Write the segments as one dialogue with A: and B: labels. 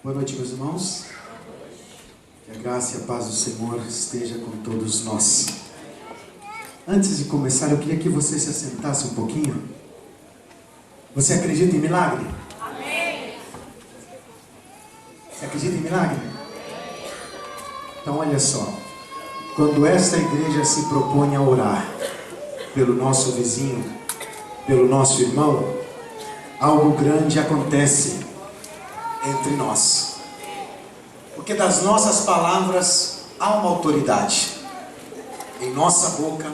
A: Boa noite, meus irmãos. Que a graça e a paz do Senhor esteja com todos nós. Antes de começar, eu queria que você se assentasse um pouquinho. Você acredita em milagre?
B: Amém.
A: Você acredita em milagre? Então olha só. Quando esta igreja se propõe a orar pelo nosso vizinho, pelo nosso irmão, algo grande acontece entre nós. Porque das nossas palavras há uma autoridade. Em nossa boca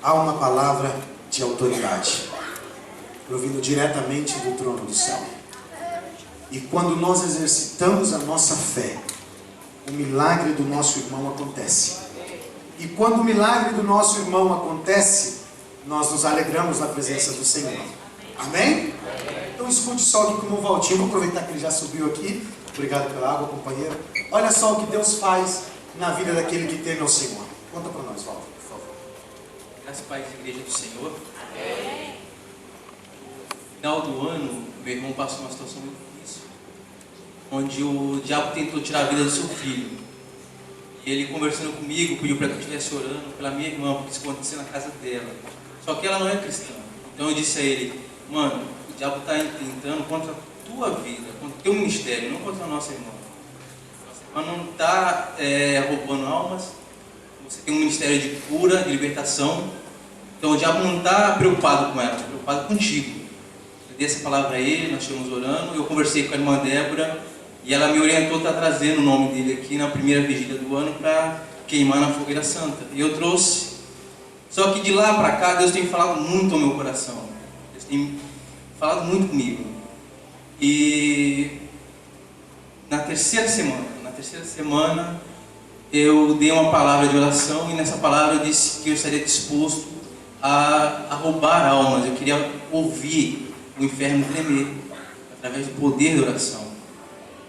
A: há uma palavra de autoridade, provindo diretamente do trono do céu. E quando nós exercitamos a nossa fé, o milagre do nosso irmão acontece. E quando o milagre do nosso irmão acontece, nós nos alegramos na presença do Senhor. Amém? Então escute só aqui como o Valtinho, vou aproveitar que ele já subiu aqui. Obrigado pela água, companheiro. Olha só o que Deus faz na vida daquele que teme ao Senhor. Conta para nós, Valtinho, por favor.
C: Graças a Deus, Igreja do Senhor. No final do ano, meu irmão passou uma situação muito difícil, onde o diabo tentou tirar a vida do seu filho. E ele, conversando comigo, pediu para que eu estivesse orando pela minha irmã, porque isso aconteceu na casa dela. Só que ela não é cristã. Então eu disse a ele: mano, o diabo está tentando contra a tua vida, contra o teu ministério, não contra a nossa irmã. Nossa irmã não está roubando almas. Você tem um ministério de cura, de libertação. Então o diabo não está preocupado com ela, está preocupado contigo. Eu dei essa palavra a ele, nós estivemos orando. Eu conversei com a irmã Débora e ela me orientou a estar trazendo o nome dele aqui na primeira vigília do ano para queimar na fogueira santa. E eu trouxe. Só que de lá para cá, Deus tem falado muito ao meu coração. Deus tem falado muito comigo. E na terceira semana, eu dei uma palavra de oração e nessa palavra eu disse que eu estaria disposto a roubar almas. Eu queria ouvir o inferno tremer através do poder da oração.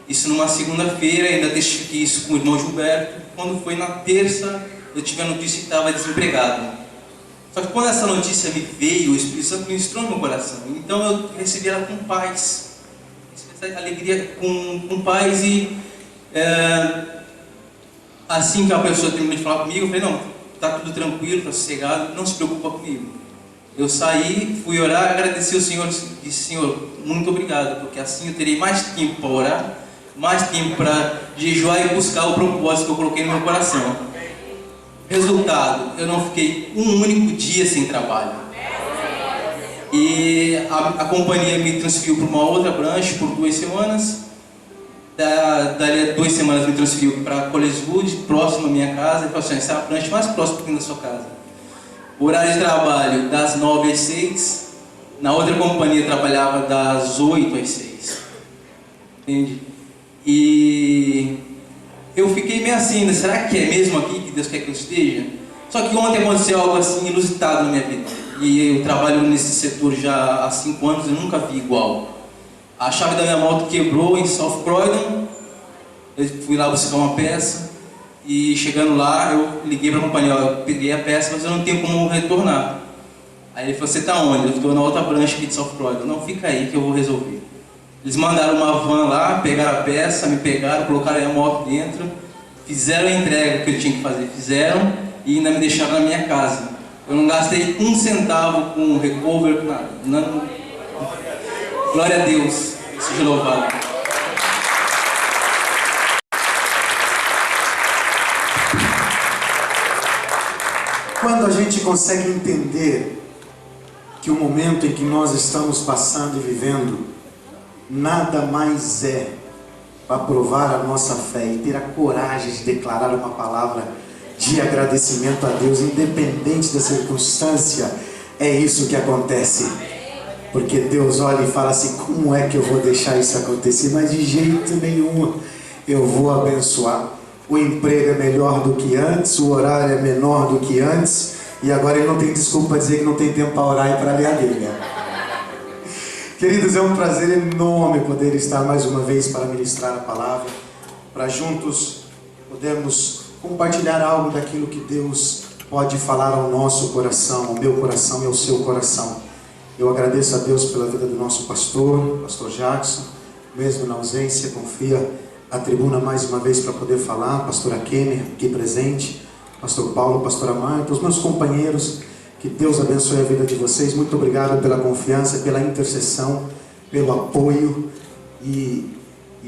C: Isso numa segunda-feira, ainda testifiquei isso com o irmão Gilberto. Quando foi na terça, eu tive a notícia que estava desempregado. Só que quando essa notícia me veio, o Espírito Santo ministrou no meu coração. Então eu recebi ela com paz. Recebi essa alegria com paz e assim que a pessoa terminou de falar comigo, eu falei: não, está tudo tranquilo, está sossegado, não se preocupa comigo. Eu saí, fui orar, agradeci ao Senhor, disse: Senhor, muito obrigado, porque assim eu terei mais tempo para orar, mais tempo para jejuar e buscar o propósito que eu coloquei no meu coração. Resultado, eu não fiquei um único dia sem trabalho. E a companhia me transferiu para uma outra branche por 2 semanas. Dali a 2 semanas me transferiu para Coleswood, próximo à minha casa. E falou assim: essa é a branche mais próxima da sua casa. O horário de trabalho das 9 às 6. Na outra companhia trabalhava das 8 às 6. Entende? E eu fiquei meio assim, será que é mesmo aqui que Deus quer que eu esteja? Só que ontem aconteceu algo assim inusitado na minha vida. E eu trabalho nesse setor já há 5 anos e nunca vi igual. A chave da minha moto quebrou em South Croydon. Eu fui lá buscar uma peça. E chegando lá, eu liguei para a companhia: eu peguei a peça, mas eu não tenho como retornar. Aí ele falou: você está onde? Eu estou na outra brancha aqui de South Croydon. Não, fica aí que eu vou resolver. Eles mandaram uma van lá, pegaram a peça, me pegaram, colocaram a moto dentro, fizeram a entrega que eu tinha que fazer, fizeram e ainda me deixaram na minha casa. Eu não gastei 1 centavo com recover, com nada. Não. Glória a Deus, seja louvado.
A: Quando a gente consegue entender que o momento em que nós estamos passando e vivendo nada mais é para provar a nossa fé e ter a coragem de declarar uma palavra de agradecimento a Deus, independente da circunstância, é isso que acontece. Porque Deus olha e fala assim: como é que eu vou deixar isso acontecer? Mas de jeito nenhum eu vou abençoar. O emprego é melhor do que antes, o horário é menor do que antes, e agora ele não tem desculpa para dizer que não tem tempo para orar e para ler a Bíblia. Queridos, é um prazer enorme poder estar mais uma vez para ministrar a palavra, para juntos podermos compartilhar algo daquilo que Deus pode falar ao nosso coração, ao meu coração e ao seu coração. Eu agradeço a Deus pela vida do nosso pastor Jackson, mesmo na ausência, confia a tribuna mais uma vez para poder falar. Pastora Kenner aqui presente, Pastor Paulo, Pastora Marta, os meus companheiros, que Deus abençoe a vida de vocês. Muito obrigado pela confiança, pela intercessão, pelo apoio e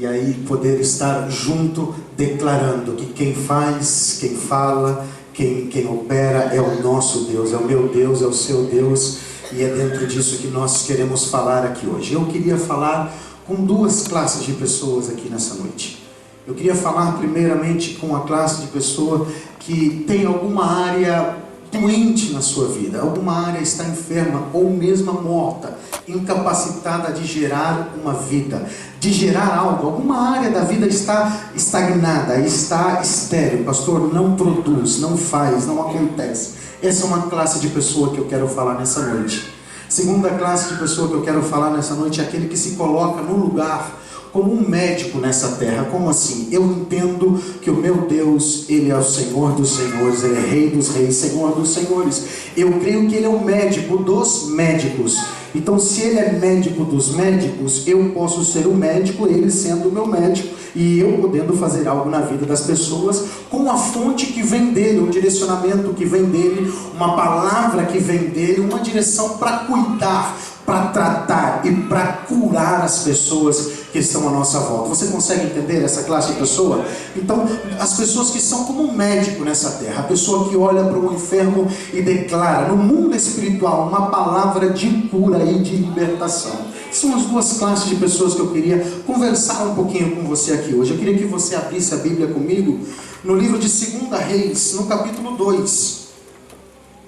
A: aí poder estar junto declarando que quem faz, quem fala, quem opera é o nosso Deus, é o meu Deus, é o seu Deus, e é dentro disso que nós queremos falar aqui hoje. Eu queria falar com duas classes de pessoas aqui nessa noite. Eu queria falar primeiramente com a classe de pessoa que tem alguma área doente na sua vida, alguma área está enferma ou mesmo morta, incapacitada de gerar uma vida, de gerar algo. Alguma área da vida está estagnada, está estéril, pastor, não produz, não faz, não acontece. Essa é uma classe de pessoa que eu quero falar nessa noite. Segunda classe de pessoa que eu quero falar nessa noite é aquele que se coloca no lugar como um médico nessa terra. Como assim? Eu entendo que o meu Deus, Ele é o Senhor dos senhores, Ele é Rei dos reis, Senhor dos senhores. Eu creio que Ele é o médico dos médicos. Então, se Ele é médico dos médicos, eu posso ser o médico, Ele sendo o meu médico, e eu podendo fazer algo na vida das pessoas com a fonte que vem dEle, um direcionamento que vem dEle, uma palavra que vem dEle, uma direção para cuidar, para tratar e para curar as pessoas que estão à nossa volta. Você consegue entender essa classe de pessoa? Então, as pessoas que são como um médico nessa terra, a pessoa que olha para o enfermo e declara no mundo espiritual uma palavra de cura e de libertação. São as duas classes de pessoas que eu queria conversar um pouquinho com você aqui hoje. Eu queria que você abrisse a Bíblia comigo no livro de 2 Reis, no capítulo 2,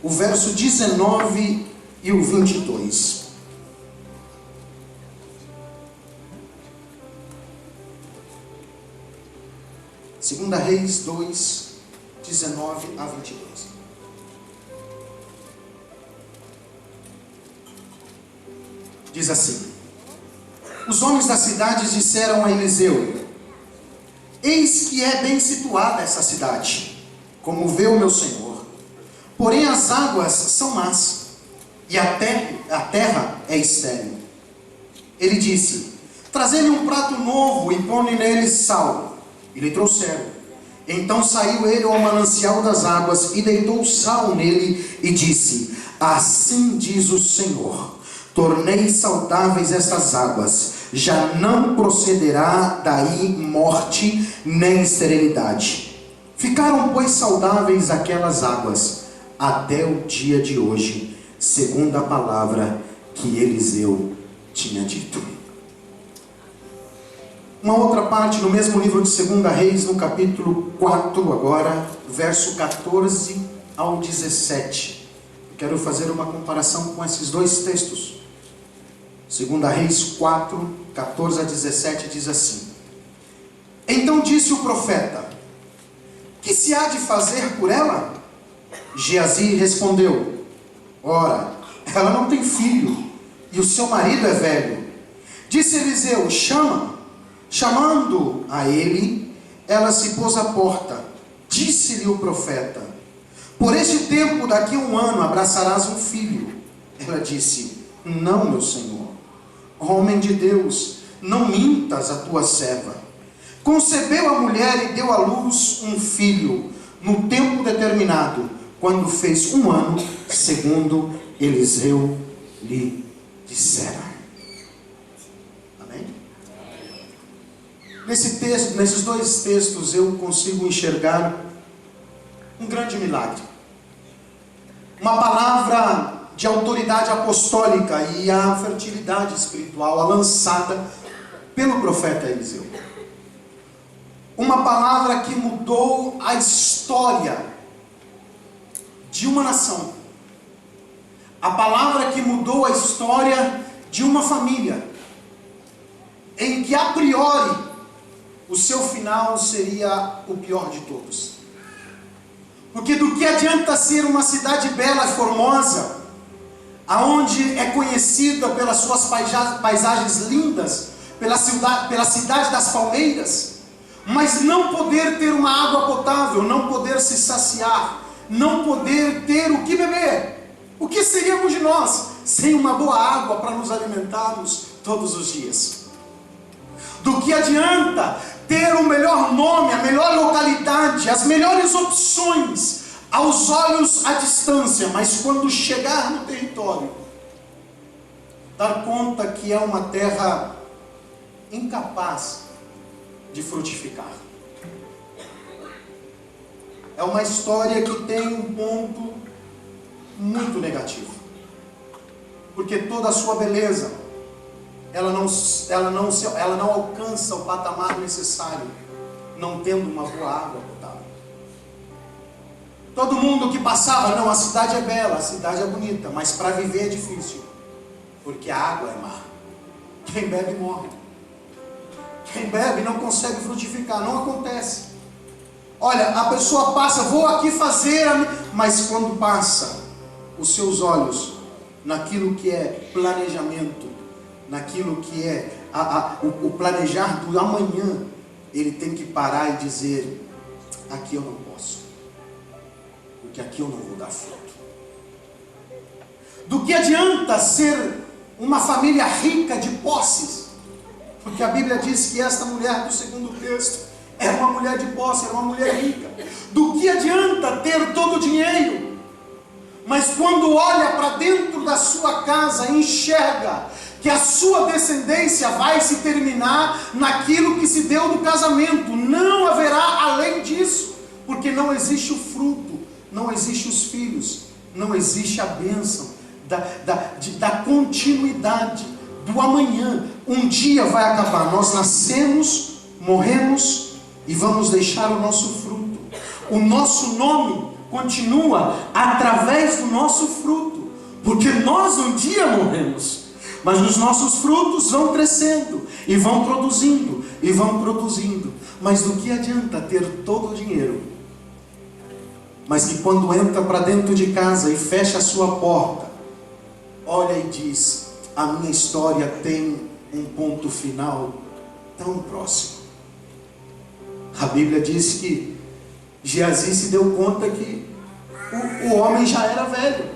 A: o verso 19 e o 22. 2 Reis 2, 19 a 22. Diz assim: os homens da cidade disseram a Eliseu: eis que é bem situada essa cidade, como vê o meu senhor. Porém as águas são más, e a terra é estéril. Ele disse: trazei-lhe um prato novo e põe nele sal. E lhe trouxeram. Então saiu ele ao manancial das águas e deitou sal nele e disse: assim diz o Senhor, tornei saudáveis estas águas, já não procederá daí morte nem esterilidade. Ficaram, pois, saudáveis aquelas águas até o dia de hoje, segundo a palavra que Eliseu tinha dito. Uma outra parte no mesmo livro de 2 Reis, no capítulo 4 agora, verso 14 ao 17. Eu quero fazer uma comparação com esses dois textos. 2 Reis 4, 14 a 17 diz assim: então disse o profeta: que se há de fazer por ela? Geazi respondeu: ora, ela não tem filho, e o seu marido é velho. Disse Eliseu: chama. Chamando a ele, ela se pôs à porta. Disse-lhe o profeta: por este tempo, daqui a 1 ano, abraçarás um filho. Ela disse: não, meu senhor. Homem de Deus, não mintas a tua serva. Concebeu a mulher e deu à luz um filho, no tempo determinado, quando fez 1 ano, segundo Eliseu lhe dissera. Nesse texto, nesses dois textos, eu consigo enxergar um grande milagre. Uma palavra de autoridade apostólica e a fertilidade espiritual lançada pelo profeta Eliseu. Uma palavra que mudou a história de uma nação. A palavra que mudou a história de uma família. Em que a priori o seu final seria o pior de todos. Porque do que adianta ser uma cidade bela e formosa, aonde é conhecida pelas suas paisagens lindas, pela cidade das palmeiras, mas não poder ter uma água potável, não poder se saciar, não poder ter o que beber? O que seríamos de nós sem uma boa água para nos alimentarmos todos os dias? Do que adianta ter o melhor nome, a melhor localidade, as melhores opções aos olhos à distância, mas quando chegar no território, dar conta que é uma terra incapaz de frutificar. É uma história que tem um ponto muito negativo, porque toda a sua beleza, ela não alcança o patamar necessário, não tendo uma boa água potável. Todo mundo que passava, não, a cidade é bela, a cidade é bonita, mas para viver é difícil, porque a água é má. Quem bebe morre. Quem bebe não consegue frutificar, não acontece. Olha, a pessoa passa, vou aqui fazer, mas quando passa os seus olhos naquilo que é planejamento, naquilo que é o planejar do amanhã, ele tem que parar e dizer: aqui eu não posso, porque aqui eu não vou dar fruto. Do que adianta ser uma família rica de posses? Porque a Bíblia diz que esta mulher do segundo texto era uma mulher de posse, era uma mulher rica. Do que adianta ter todo o dinheiro, mas quando olha para dentro da sua casa, enxerga que a sua descendência vai se terminar naquilo que se deu no casamento, não haverá além disso, porque não existe o fruto, não existe os filhos, não existe a bênção da continuidade, do amanhã. Um dia vai acabar, nós nascemos, morremos e vamos deixar o nosso fruto. O nosso nome continua através do nosso fruto, porque nós um dia morremos, mas os nossos frutos vão crescendo e vão produzindo e vão produzindo. Mas do que adianta ter todo o dinheiro, mas que quando entra para dentro de casa e fecha a sua porta, olha e diz: a minha história tem um ponto final tão próximo. A Bíblia diz que Geazi se deu conta que o homem já era velho.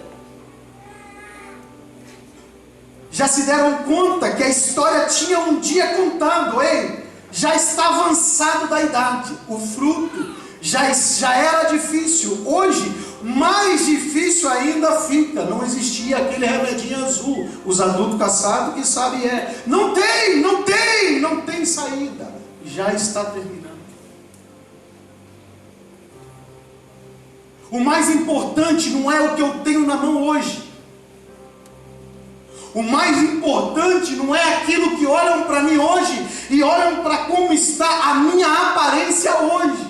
A: Já se deram conta que a história tinha um dia contado. Ei, já está avançado da idade. O fruto já era difícil. Hoje, mais difícil ainda fica. Não existia aquele remedinho azul. Os adultos caçados que sabem não tem saída. Já está terminando. O mais importante não é o que eu tenho na mão hoje. O mais importante não é aquilo que olham para mim hoje e olham para como está a minha aparência hoje.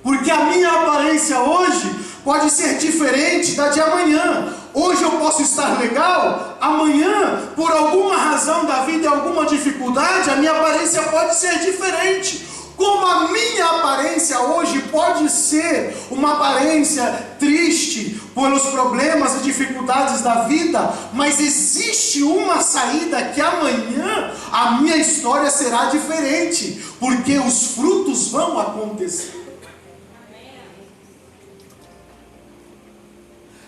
A: Porque a minha aparência hoje pode ser diferente da de amanhã. Hoje eu posso estar legal, amanhã, por alguma razão da vida e alguma dificuldade, a minha aparência pode ser diferente. Como a minha aparência hoje pode ser uma aparência triste pelos problemas e dificuldades da vida, mas existe uma saída que amanhã a minha história será diferente, porque os frutos vão acontecer.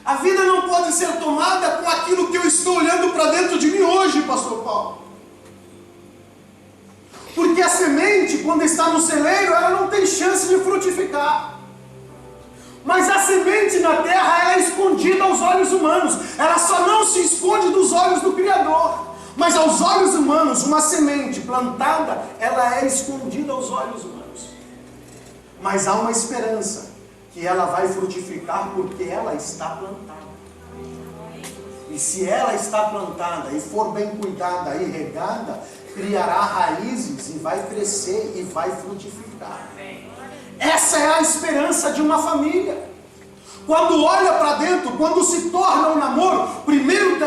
A: A vida não pode ser tomada com aquilo que eu estou olhando para dentro de mim hoje, pastor Paulo. Porque a semente, quando está no celeiro, ela não tem chance de frutificar. Mas a semente na terra, ela é escondida aos olhos humanos. Ela só não se esconde dos olhos do Criador. Mas aos olhos humanos, uma semente plantada, ela é escondida aos olhos humanos. Mas há uma esperança que ela vai frutificar porque ela está plantada. E se ela está plantada e for bem cuidada e regada, criará raízes e vai crescer e vai frutificar. Essa é a esperança de uma família. Quando olha para dentro, quando se torna um namoro, primeiro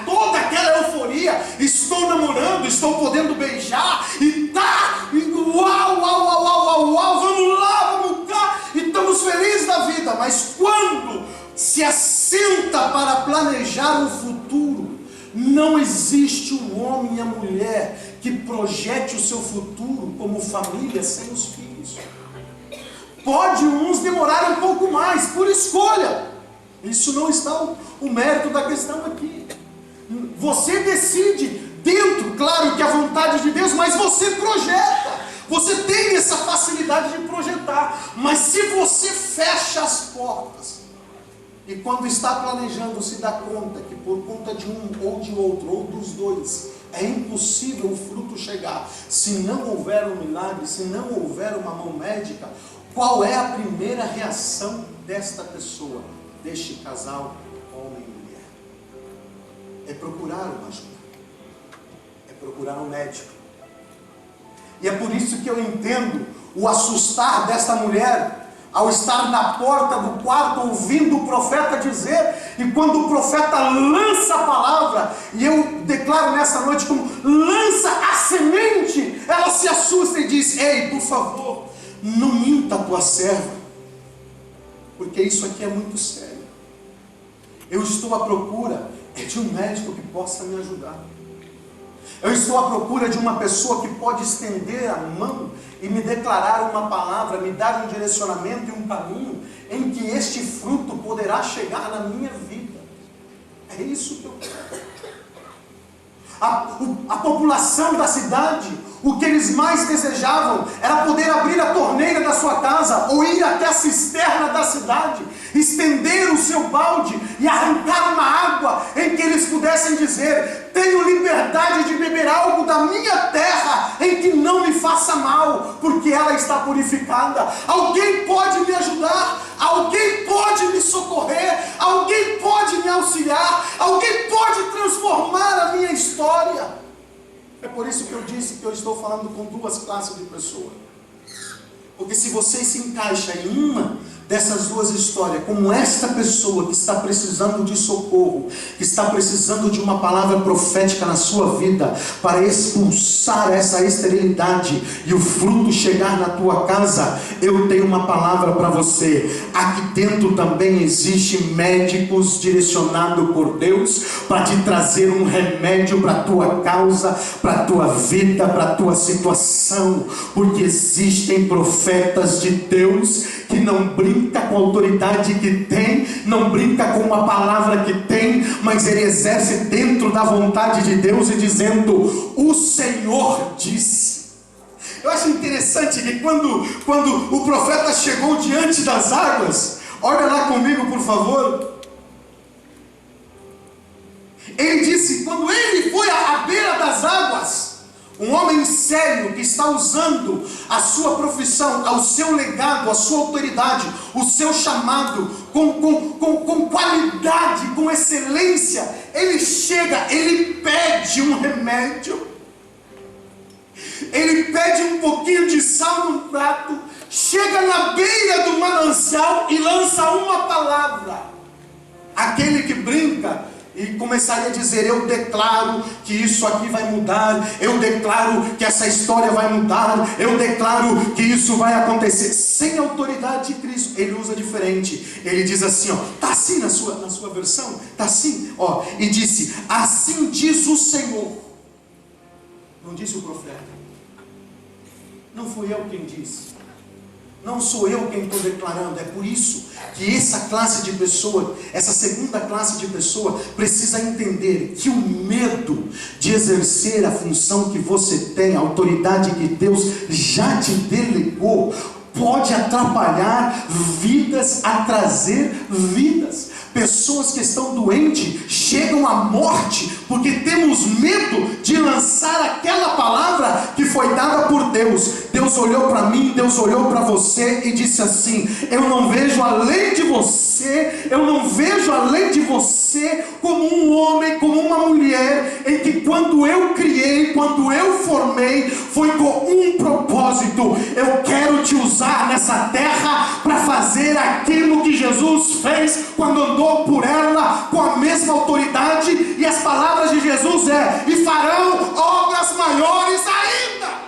A: toda aquela euforia, estou namorando, estou podendo beijar, e uau, vamos lá, vamos cá, e estamos felizes da vida. Mas quando se assenta para planejar o futuro, não existe um homem e a mulher que projete o seu futuro como família sem os filhos. Pode uns demorar um pouco mais, por escolha. Isso não está o mérito da questão aqui. Você decide dentro, claro que a vontade de Deus, mas você projeta. Você tem essa facilidade de projetar. Mas se você fecha as portas, e quando está planejando se dá conta que por conta de um ou de outro, ou dos dois, é impossível o fruto chegar, se não houver um milagre, se não houver uma mão médica, qual é a primeira reação desta pessoa, deste casal, homem e mulher? É procurar uma ajuda, é procurar um médico. E é por isso que eu entendo o assustar desta mulher, ao estar na porta do quarto, ouvindo o profeta dizer, e quando o profeta lança a palavra, e eu declaro nessa noite como lança a semente, ela se assusta e diz: ei, por favor, não minta a tua serva, porque isso aqui é muito sério. Eu estou à procura de um médico que possa me ajudar. Eu estou à procura de uma pessoa que pode estender a mão e me declarar uma palavra, me dar um direcionamento e um caminho em que este fruto poderá chegar na minha vida. É isso que eu quero. A população da cidade, o que eles mais desejavam era poder abrir a torneira da sua casa ou ir até a cisterna da cidade, estender o seu balde e arrancar uma água em que eles pudessem dizer: tenho liberdade de beber algo da minha terra em que não me faça mal, porque ela está purificada. Alguém pode me ajudar, alguém pode me socorrer, alguém pode me auxiliar, alguém pode transformar a minha história. É por isso que eu disse que eu estou falando com duas classes de pessoas, porque se você se encaixa em uma dessas duas histórias, como esta pessoa que está precisando de socorro, que está precisando de uma palavra profética na sua vida, para expulsar essa esterilidade e o fruto chegar na tua casa, eu tenho uma palavra para você. Aqui dentro também existe médicos direcionados por Deus, para te trazer um remédio para a tua causa, para a tua vida, para a tua situação, porque existem profetas de Deus que não brincam com a autoridade que tem, não brinca com a palavra que tem, mas ele exerce dentro da vontade de Deus e dizendo: o Senhor disse. Eu acho interessante que quando o profeta chegou diante das águas, olha lá comigo por favor, ele disse, quando ele foi à beira das águas, um homem sério que está usando a sua profissão, o seu legado, a sua autoridade, o seu chamado, com qualidade, com excelência, ele chega, ele pede um remédio, ele pede um pouquinho de sal num prato, chega na beira do manancial e lança uma palavra. Aquele que brinca e começaria a dizer: eu declaro que isso aqui vai mudar, eu declaro que essa história vai mudar, eu declaro que isso vai acontecer. Sem a autoridade de Cristo, ele usa diferente. Ele diz assim, ó, tá assim na sua versão, tá assim, ó, e disse: assim diz o Senhor. Não disse o profeta, não fui eu quem disse, não sou eu quem estou declarando. É por isso que essa classe de pessoa, essa segunda classe de pessoa, precisa entender que o medo de exercer a função que você tem, a autoridade que Deus já te delegou, pode atrapalhar vidas, a trazer vidas. Pessoas que estão doentes chegam à morte porque temos medo de lançar aquela palavra que foi dada por Deus. Deus olhou para mim, Deus olhou para você e disse assim: eu não vejo além de você, eu não vejo além de você como um homem, como uma mulher, em que quando eu criei, quando eu formei, foi com um propósito: eu quero te usar nessa terra para fazer aquilo que Jesus fez quando andou por ela com a mesma autoridade. E as palavras de Jesus e farão obras maiores ainda.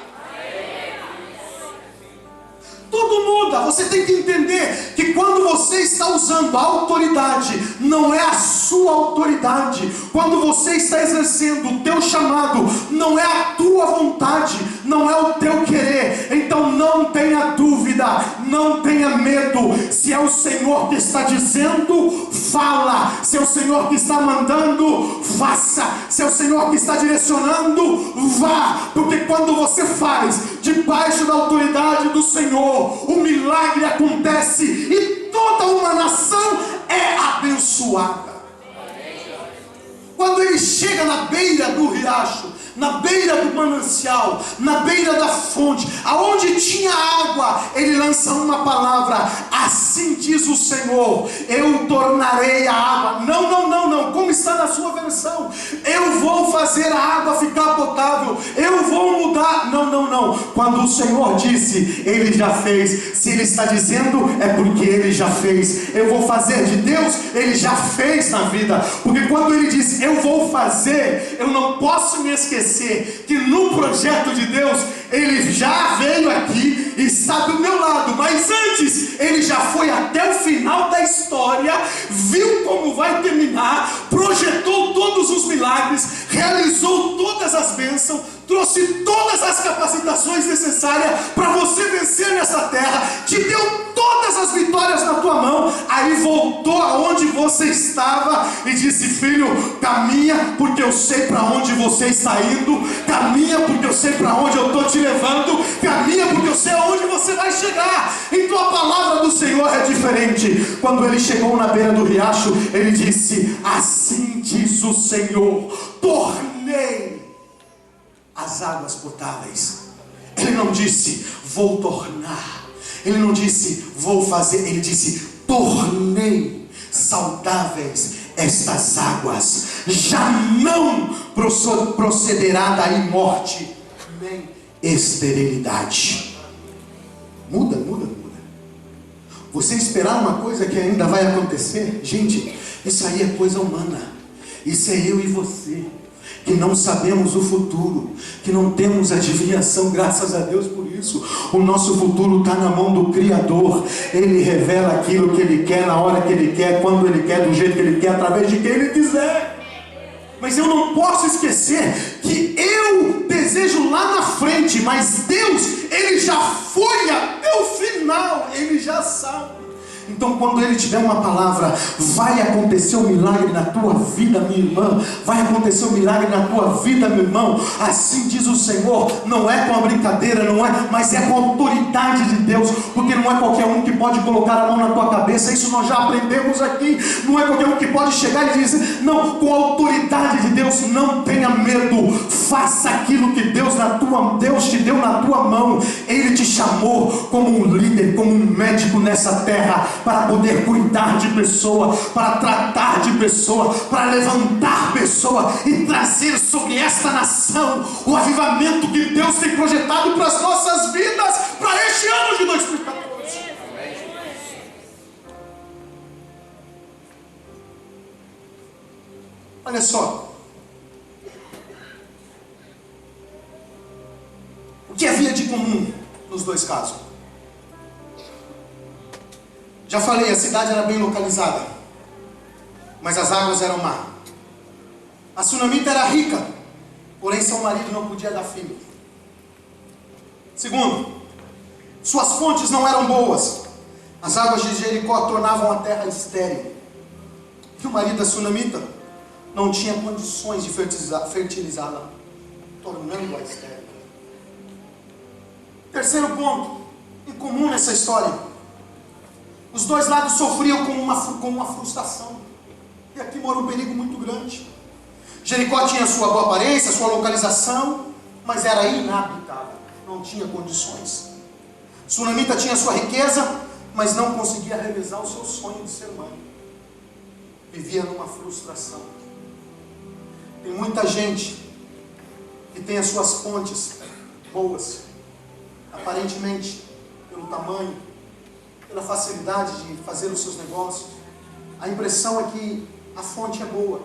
A: Tudo muda. Você tem que entender que quando você está está usando a autoridade, não é a sua autoridade. Quando você está exercendo o teu chamado, não é a tua vontade, não é o teu querer. Então não tenha dúvida, não tenha medo. Se é o Senhor que está dizendo, fala. Se é o Senhor que está mandando, faça. Se é o Senhor que está direcionando, vá. Porque quando você faz debaixo da autoridade do Senhor, o milagre acontece e toda uma nação é abençoada. Quando ele chega na beira do riacho, na beira do manancial, na beira da fonte, aonde tinha água, ele lança uma palavra: assim diz o Senhor, eu tornarei a água. Não, como está na sua versão, eu vou fazer a água ficar potável, eu vou mudar. Não, quando o Senhor disse, ele já fez. Se ele está dizendo, é porque ele já fez. Eu vou fazer de Deus, ele já fez na vida. Porque quando ele disse, eu vou fazer, eu não posso me esquecer que no projeto de Deus, ele já veio aqui e está do meu lado, mas antes, ele já foi até o final da história, viu como vai terminar, projetou todos os milagres, realizou todas as bênçãos, trouxe todas as capacitações necessárias para você vencer nessa terra, te deu todas as vitórias na tua mão. Aí voltou aonde você estava e disse: filho, caminha, porque eu sei para onde você está indo, caminha porque eu sei para onde eu estou te levando, caminha porque eu sei aonde você vai chegar. Então a palavra do Senhor é diferente. Quando ele chegou na beira do riacho, ele disse: assim diz o Senhor, tornei as águas potáveis. Ele não disse, vou tornar. Ele não disse, vou fazer. Ele disse, tornei saudáveis estas águas. Já não procederá daí morte, nem esterilidade. Muda. Você esperar uma coisa que ainda vai acontecer, gente, isso aí é coisa humana. Isso é eu e você, que não sabemos o futuro, que não temos adivinhação. Graças a Deus por isso. O nosso futuro está na mão do Criador. Ele revela aquilo que Ele quer, na hora que Ele quer, quando Ele quer, do jeito que Ele quer, através de quem Ele quiser. Mas eu não posso esquecer que eu desejo lá na frente, mas Deus, Ele já foi até o final, Ele já sabe. Então quando Ele te der uma palavra, vai acontecer um milagre na tua vida, minha irmã, vai acontecer um milagre na tua vida, meu irmão. Assim diz o Senhor. Não é com a brincadeira, não é, mas é com a autoridade de Deus. Porque não é qualquer um que pode colocar a mão na tua cabeça. Isso nós já aprendemos aqui. Não é qualquer um que pode chegar e dizer, não, com a autoridade de Deus. Não tenha medo, faça aquilo que Deus te deu na tua mão. Ele te chamou como um líder, como um médico nessa terra, para poder cuidar de pessoa, para tratar de pessoa, para levantar pessoa e trazer sobre esta nação o avivamento que Deus tem projetado para as nossas vidas, para este ano de 2014. Olha só, o que havia de comum nos dois casos? Já falei, a cidade era bem localizada, mas as águas eram má. A sunamita era rica, porém seu marido não podia dar filho. Segundo, suas fontes não eram boas. As águas de Jericó tornavam a terra estéril. E o marido da sunamita não tinha condições de fertilizá-la, tornando-a estéril. Terceiro ponto, em comum nessa história: os dois lados sofriam com uma frustração. E aqui mora um perigo muito grande. Jericó tinha sua boa aparência, sua localização, mas era inabitável, não tinha condições. Sunamita tinha sua riqueza, mas não conseguia realizar o seu sonho de ser mãe. Vivia numa frustração. Tem muita gente que tem as suas fontes boas, aparentemente, pelo tamanho, pela facilidade de fazer os seus negócios. A impressão é que a fonte é boa,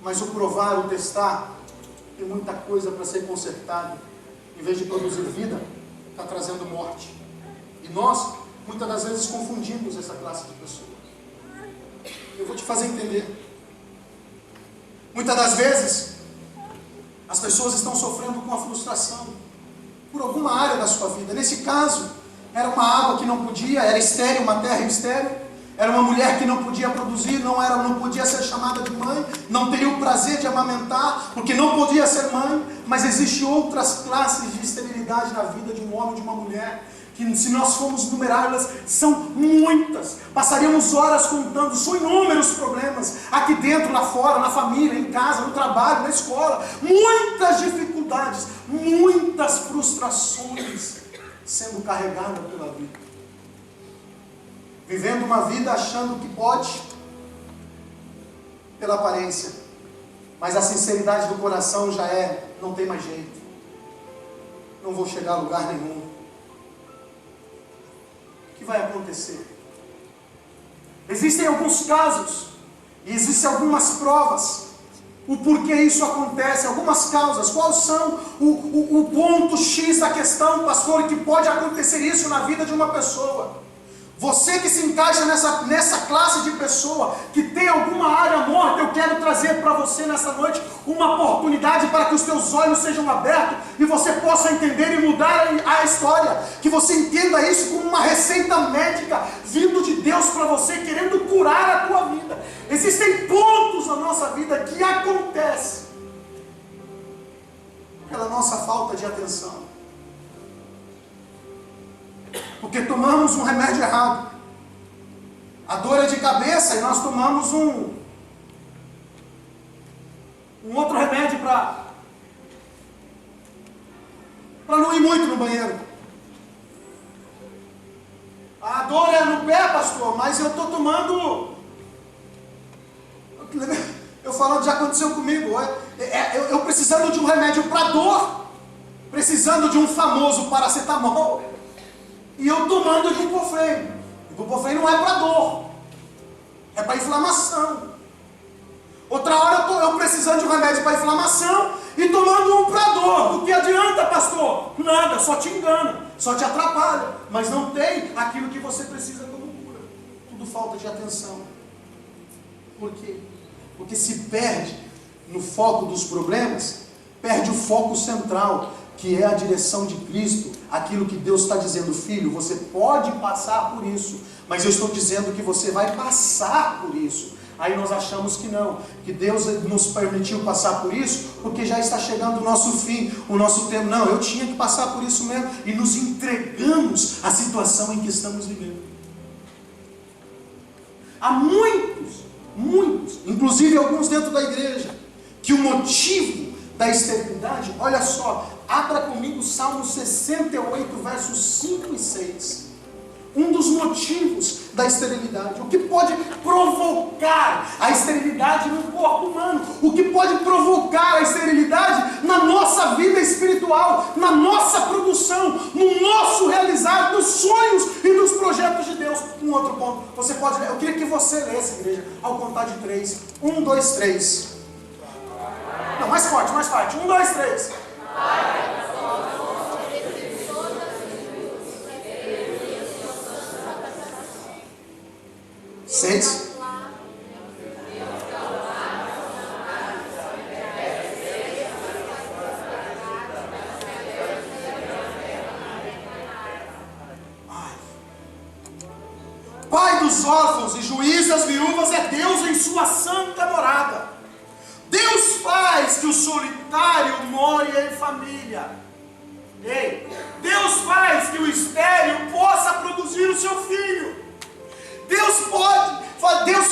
A: mas o provar, o testar, tem muita coisa para ser consertada. Em vez de produzir vida, está trazendo morte. E nós, muitas das vezes, confundimos essa classe de pessoas.
B: Eu vou te fazer entender. Muitas das vezes, as pessoas estão sofrendo com a frustração por alguma área da sua vida. Nesse caso, era uma água que não podia, era estéril, uma terra estéril. Era uma mulher que não podia produzir, não podia ser chamada de mãe, não teria o prazer de amamentar, porque não podia ser mãe. Mas existem outras classes de esterilidade na vida de um homem e de uma mulher, que se nós formos numerá-las, são muitas. Passaríamos horas contando, são inúmeros problemas, aqui dentro, lá fora, na família, em casa, no trabalho, na escola. Muitas dificuldades, muitas frustrações sendo carregadas pela vida. Vivendo uma vida achando que pode, pela aparência, mas a sinceridade do coração já não tem mais jeito, não vou chegar a lugar nenhum. O que vai acontecer? Existem alguns casos, e existem algumas provas, o porquê isso acontece, algumas causas. Quais são o ponto X da questão, pastor, que pode acontecer isso na vida de uma pessoa? Você que se encaixa nessa classe de pessoa, que tem alguma área morta, eu quero trazer para você nessa noite uma oportunidade para que os teus olhos sejam abertos e você possa entender e mudar a história. Que você entenda isso como uma receita médica vindo de Deus para você, querendo curar a tua vida. Existem pontos na nossa vida que acontecem pela nossa falta de atenção. Porque tomamos um remédio errado. A dor é de cabeça e nós tomamos um outro remédio para não ir muito no banheiro. A dor é no pé, pastor, mas eu estou tomando... Eu falando, já aconteceu comigo. Eu precisando de um remédio para dor, precisando de um famoso paracetamol, e eu tomando ibuprofeno. Ibuprofeno não é para dor, é para inflamação. Outra hora eu precisando de um remédio para inflamação e tomando um para dor. Do que adianta, pastor? Nada, só te engana, só te atrapalha, mas não tem aquilo que você precisa como cura. Tudo falta de atenção. Por quê? Porque se perde no foco dos problemas, perde o foco central, que é a direção de Cristo, aquilo que Deus está dizendo: filho, você pode passar por isso, mas eu estou dizendo que você vai passar por isso. Aí nós achamos que não, que Deus nos permitiu passar por isso, porque já está chegando o nosso fim, o nosso tempo. Não, eu tinha que passar por isso mesmo, e nos entregamos à situação em que estamos vivendo. Há muitos, inclusive alguns dentro da igreja, que o motivo da esterilidade, olha só, abra comigo Salmo 68, versos 5 e 6. Um dos motivos da esterilidade, o que pode provocar a esterilidade no corpo humano, o que pode provocar a esterilidade na nossa vida espiritual, na nossa produção, no nosso realizar dos sonhos e dos projetos de Deus. Um outro ponto, você pode ler, eu queria que você lesse, igreja, ao contar de 3. 1, 2, 3. Não, mais forte, 1, 2, 3. 6. Pai dos órfãos e juiz das viúvas é Deus em sua santa morada. Deus faz que o solitário more em família. Ei, Deus faz que o estéril possa produzir o seu filho. Deus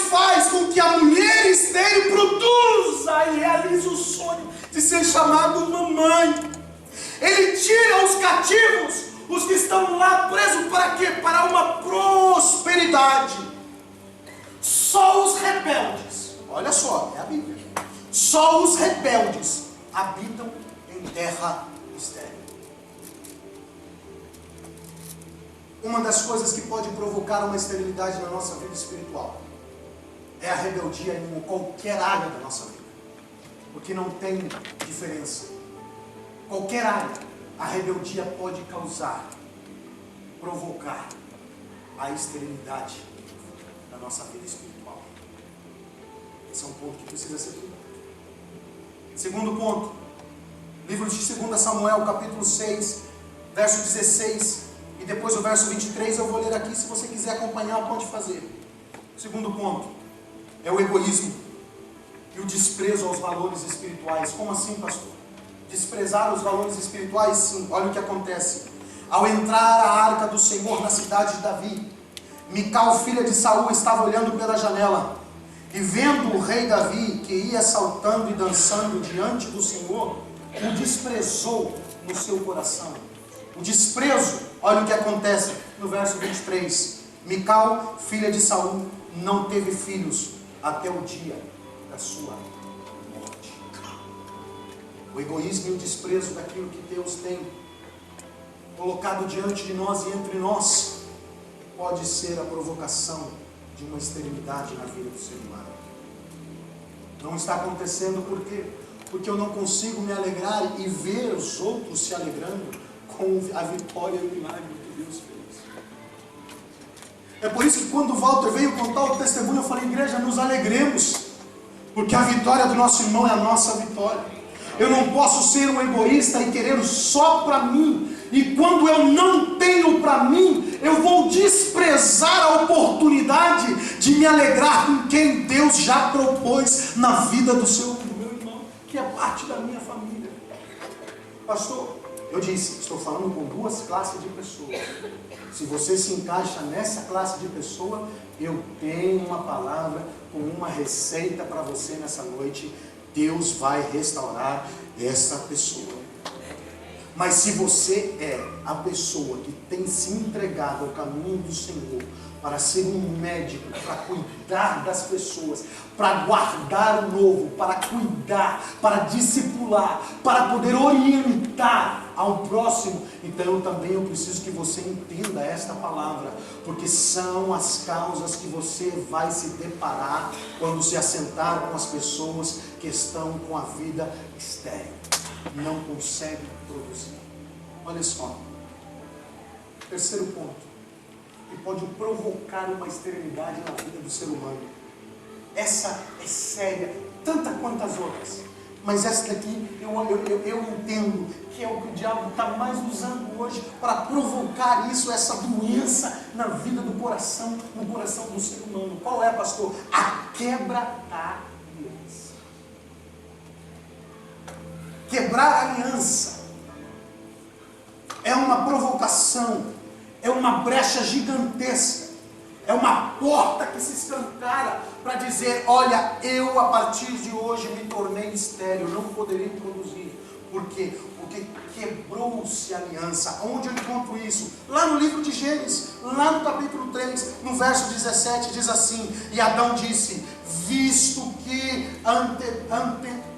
B: faz com que a mulher estéril produza e realize o sonho de ser chamado mamãe. Ele tira os cativos, os que estão lá presos, para quê? Para uma prosperidade. Só os rebeldes, olha só, é a Bíblia, só os rebeldes habitam em terra estéril. Uma das coisas que pode provocar uma esterilidade na nossa vida espiritual é a rebeldia em qualquer área da nossa vida, porque não tem diferença. Qualquer área, a rebeldia pode provocar a esterilidade na nossa vida espiritual. Esse é um ponto que precisa ser cuidado. Segundo ponto, livro de 2 Samuel, capítulo 6, verso 16, e depois o verso 23, eu vou ler aqui, se você quiser acompanhar, pode fazer. Segundo ponto, é o egoísmo e o desprezo aos valores espirituais. Como assim, pastor? Desprezar os valores espirituais? Sim, olha o que acontece. Ao entrar a arca do Senhor na cidade de Davi, Mical, filha de Saul, estava olhando pela janela, e vendo o rei Davi, que ia saltando e dançando diante do Senhor, o desprezou no seu coração. O desprezo, olha o que acontece no verso 23. Mical, filha de Saul, não teve filhos até o dia da sua morte. O egoísmo e o desprezo daquilo que Deus tem colocado diante de nós e entre nós pode ser a provocação de uma esterilidade na vida do ser humano. Não está acontecendo por quê? Porque eu não consigo me alegrar e ver os outros se alegrando com a vitória e o milagre que Deus fez. É por isso que quando o Walter veio contar o testemunho, eu falei: igreja, nos alegremos, porque a vitória do nosso irmão é a nossa vitória. Eu não posso ser um egoísta e querer só para mim. E quando eu não tenho para mim, eu vou desprezar a oportunidade de me alegrar com quem Deus já propôs na vida do meu irmão, que é parte da minha família. Pastor, eu disse, estou falando com duas classes de pessoas. Se você se encaixa nessa classe de pessoa, eu tenho uma palavra com uma receita para você nessa noite. Deus vai restaurar essa pessoa. Mas se você é a pessoa que tem se entregado ao caminho do Senhor, para ser um médico, para cuidar das pessoas, para guardar o novo, para cuidar, para discipular, para poder orientar ao próximo, então eu preciso que você entenda esta palavra, porque são as causas que você vai se deparar quando se assentar com as pessoas que estão com a vida estéril, não conseguem produzir. Olha só, terceiro ponto, que pode provocar uma esterilidade na vida do ser humano. Essa é séria, tanta quantas outras, mas essa daqui eu entendo que é o que o diabo está mais usando hoje para provocar isso, essa doença na vida do coração, no coração do ser humano. Qual é, pastor? A quebra da aliança. Quebrar a aliança é uma provocação, é uma brecha gigantesca, é uma porta que se escancara para dizer: olha, eu a partir de hoje me tornei estéril, não poderei produzir. Por quê? Porque quebrou-se a aliança. Onde eu encontro isso? Lá no livro de Gênesis, lá no capítulo 3, no verso 17, diz assim: e Adão disse: visto que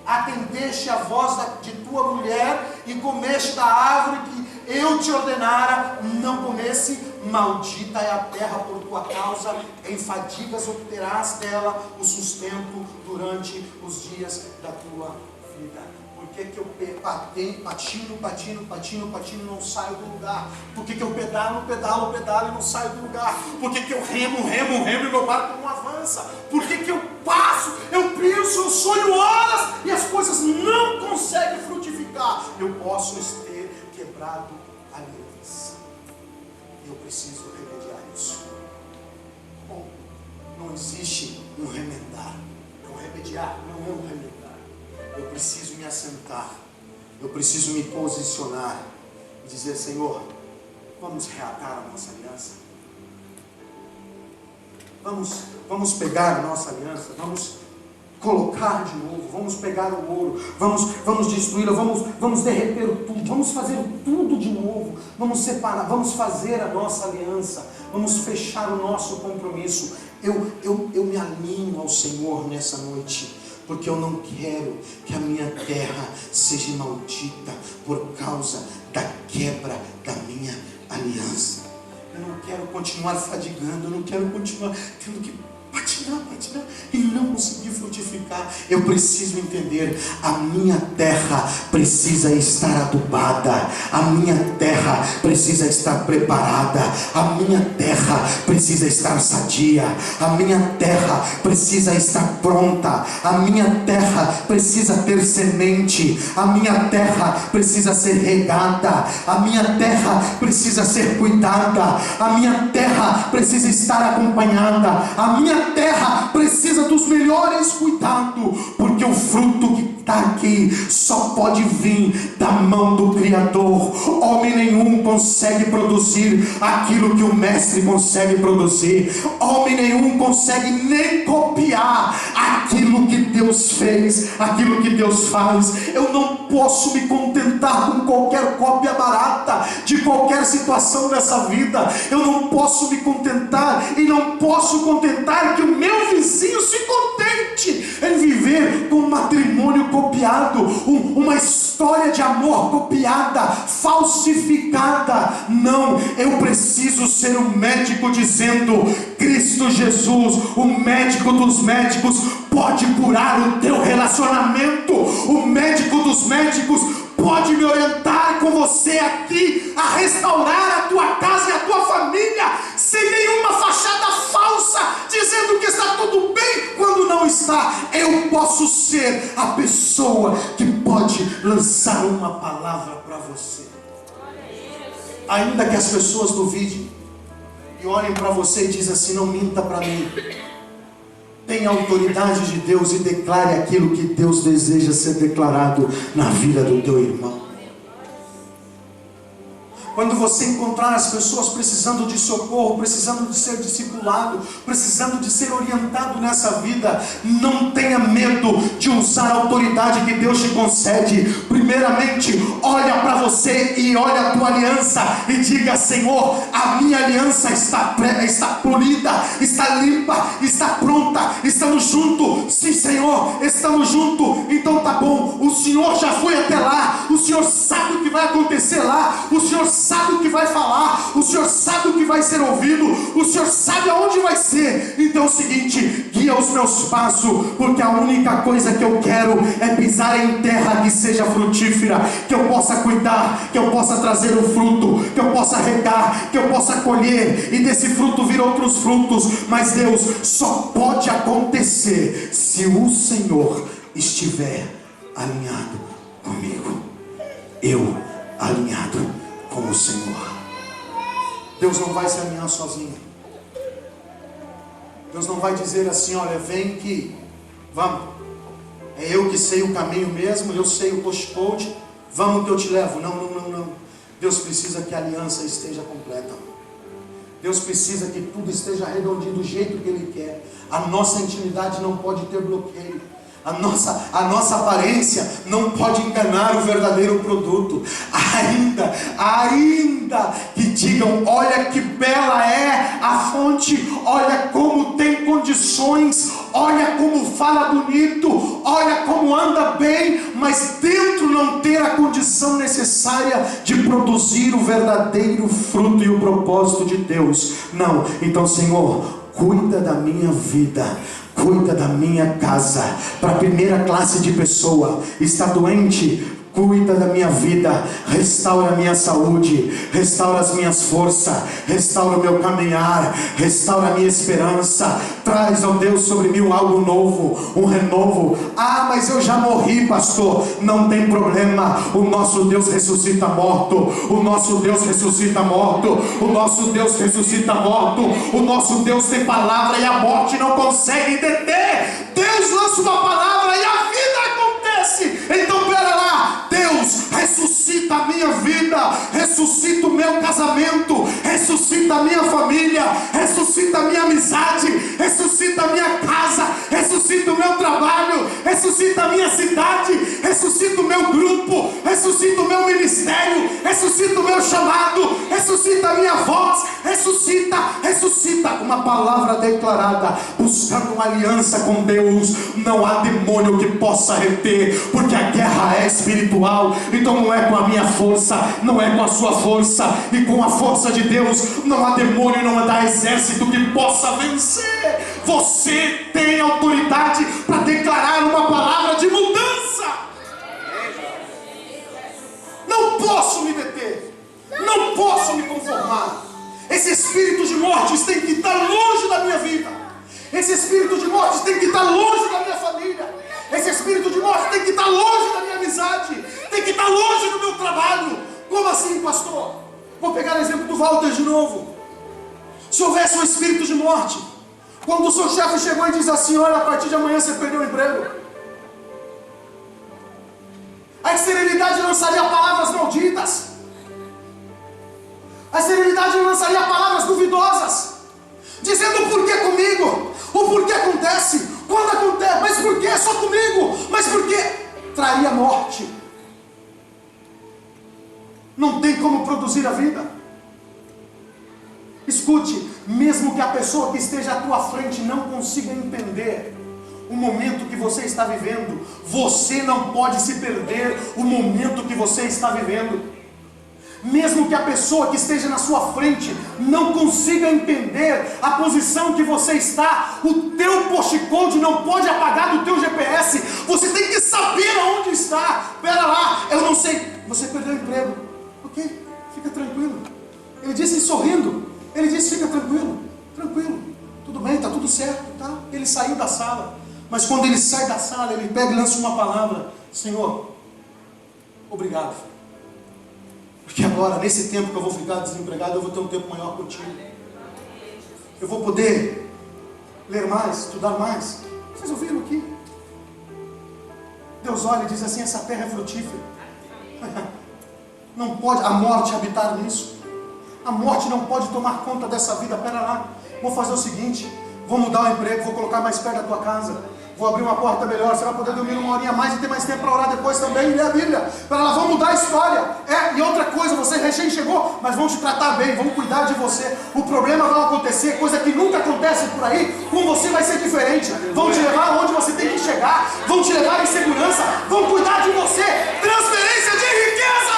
B: atendeste a voz de tua mulher e comeste da árvore que eu te ordenara, não comesse, maldita é a terra por tua causa, em fadigas obterás dela o sustento durante os dias da tua vida. Por que eu patino e não saio do lugar? Por que eu pedalo e não saio do lugar? Por que eu remo e meu barco não avança? Por que eu passo, eu penso, eu sonho horas e as coisas não conseguem frutificar? Eu posso ter quebrado a aliança. Eu preciso remediar isso. Bom, não existe um remendar. Um remediar não é um remendar. Eu preciso me assentar, eu preciso me posicionar e dizer: Senhor, vamos reatar a nossa aliança, vamos pegar a nossa aliança, vamos colocar de novo, vamos pegar o ouro, vamos destruí-la, vamos derreter tudo, vamos fazer tudo de novo, vamos separar, vamos fazer a nossa aliança, vamos fechar o nosso compromisso. Eu me alinho ao Senhor nessa noite, porque eu não quero que a minha terra seja maldita por causa da quebra da minha aliança. Eu não quero continuar fadigando, eu não quero continuar tendo que patinar patinar, e não conseguir frutificar. Eu preciso entender, a minha terra precisa estar adubada, a minha terra precisa estar preparada, a minha terra precisa estar sadia, a minha terra precisa estar pronta, a minha terra precisa ter semente, a minha terra precisa ser regada, a minha terra precisa ser cuidada, a minha terra precisa estar acompanhada, a minha terra precisa dos melhores cuidados, porque o fruto que está aqui só pode vir da mão do Criador. Homem nenhum consegue produzir aquilo que o Mestre consegue produzir. Homem nenhum consegue nem copiar aquilo que Deus fez, aquilo que Deus faz. Eu não posso me contentar com qualquer cópia barata de qualquer situação dessa vida. Eu não posso me contentar e não posso contentar que o meu vizinho se contente em viver com um matrimônio copiado, uma história de amor copiada, falsificada. Não, eu preciso ser o médico dizendo: Cristo Jesus, o médico dos médicos, pode curar o teu relacionamento. O médico dos médicos pode me orientar com você aqui a restaurar a tua casa e a tua família, sem nenhuma fachada falsa, dizendo que está tudo bem quando não está. Eu posso ser a pessoa que pode lançar uma palavra para você, ainda que as pessoas duvidem e olhem para você e dizem assim: não minta para mim. Tenha a autoridade de Deus e declare aquilo que Deus deseja ser declarado na vida do teu irmão. Quando você encontrar as pessoas precisando de socorro, precisando de ser discipulado, precisando de ser orientado nessa vida, não tenha medo de usar a autoridade que Deus te concede. Primeiramente, olha para você e olha a tua aliança e diga: Senhor, a minha aliança está polida, está limpa, está pronta, estamos juntos. Sim, Senhor, estamos juntos. Então tá bom, o Senhor já foi até lá, o Senhor sabe o que vai acontecer lá, o Senhor sabe o que vai falar, o Senhor sabe o que vai ser ouvido, o Senhor sabe aonde vai ser. Então é o seguinte: guia os meus passos, porque a única coisa que eu quero é pisar em terra que seja frutífera, que eu possa cuidar, que eu possa trazer um fruto, que eu possa regar, que eu possa colher, e desse fruto vir outros frutos. Mas Deus, só pode acontecer se o Senhor estiver alinhado comigo, eu alinhado com o Senhor. Deus não vai se alinhar sozinho. Deus não vai dizer assim: olha, vem que vamos, é eu que sei o caminho mesmo, eu sei o postcode, vamos que eu te levo. Não. Deus precisa que a aliança esteja completa. Deus precisa que tudo esteja redondinho do jeito que Ele quer. A nossa intimidade não pode ter bloqueio. A nossa aparência não pode enganar o verdadeiro produto. Ainda que digam: olha que bela é a fonte, olha como tem condições, olha como fala bonito, olha como anda bem, mas dentro não ter a condição necessária de produzir o verdadeiro fruto e o propósito de Deus. Não. Então, Senhor, cuida da minha vida, cuida da minha casa. Para a primeira classe de pessoa: está doente? Cuida da minha vida, restaura a minha saúde, restaura as minhas forças, restaura o meu caminhar, restaura a minha esperança. Traz, ó Deus, sobre mim algo novo, um renovo. Ah, mas eu já morri, pastor. Não tem problema, o nosso Deus ressuscita morto, o nosso Deus ressuscita morto, o nosso Deus ressuscita morto, o nosso Deus tem palavra e a morte não consegue deter. Deus lança uma palavra e a vida acontece. Então pera lá, Deus ressuscita a minha vida, ressuscita o meu casamento, ressuscita a minha família, ressuscita a minha amizade, ressuscita a minha casa, ressuscita o meu trabalho, ressuscita a minha cidade, ressuscita o meu grupo, ressuscita o meu ministério, ressuscita o meu chamado, ressuscita a minha voz, ressuscita uma palavra declarada, buscando uma aliança com Deus. Não há demônio que possa reter, porque a guerra é espiritual. Então não é com a minha força, não é com a sua força, e com a força de Deus não há demônio, não há exército que possa vencer. Você tem autoridade para declarar uma palavra de mudança. Não posso me deter, não posso me conformar. Esse espírito de morte tem que estar longe da minha vida. Esse espírito de morte tem que estar longe da minha família. Esse espírito de morte tem que estar longe da minha amizade, tem que estar longe do meu trabalho. Como assim, pastor? Vou pegar o exemplo do Walter de novo. Se houvesse um espírito de morte, quando o seu chefe chegou e diz assim: olha, a partir de amanhã você perdeu o emprego, a esterilidade lançaria palavras malditas, a esterilidade lançaria palavras duvidosas, dizendo: o porquê comigo? O porquê acontece? Quando acontece? Mas por que só comigo? Mas por que? Traria morte. Não tem como produzir a vida. Escute, mesmo que a pessoa que esteja à tua frente não consiga entender o momento que você está vivendo, você não pode se perder o momento que você está vivendo. Mesmo que a pessoa que esteja na sua frente não consiga entender a posição que você está, o teu postcode não pode apagar do teu GPS. Você tem que saber aonde está. Espera lá, eu não sei. Você perdeu o emprego. Ok, fica tranquilo. Ele disse sorrindo. Ele disse: fica tranquilo, tudo bem, está tudo certo, tá? Ele saiu da sala, mas quando ele sai da sala, ele pega e lança uma palavra: Senhor, obrigado, porque agora, nesse tempo que eu vou ficar desempregado, eu vou ter um tempo maior contigo, eu vou poder ler mais, estudar mais. Vocês ouviram aqui? Deus olha e diz assim: essa terra é frutífera, não pode a morte habitar nisso. A morte não pode tomar conta dessa vida. Pera lá, vou fazer o seguinte: vou mudar o emprego, vou colocar mais perto da tua casa, vou abrir uma porta melhor, você vai poder dormir uma horinha a mais e ter mais tempo para orar depois também e ler a Bíblia. Pera lá, vamos mudar a história. E outra coisa, você recém chegou, mas vão te tratar bem, vão cuidar de você. O problema vai acontecer, coisa que nunca acontece por aí, com você vai ser diferente. Vão te levar onde você tem que chegar, vão te levar em segurança, vão cuidar de você. Transferência de riqueza.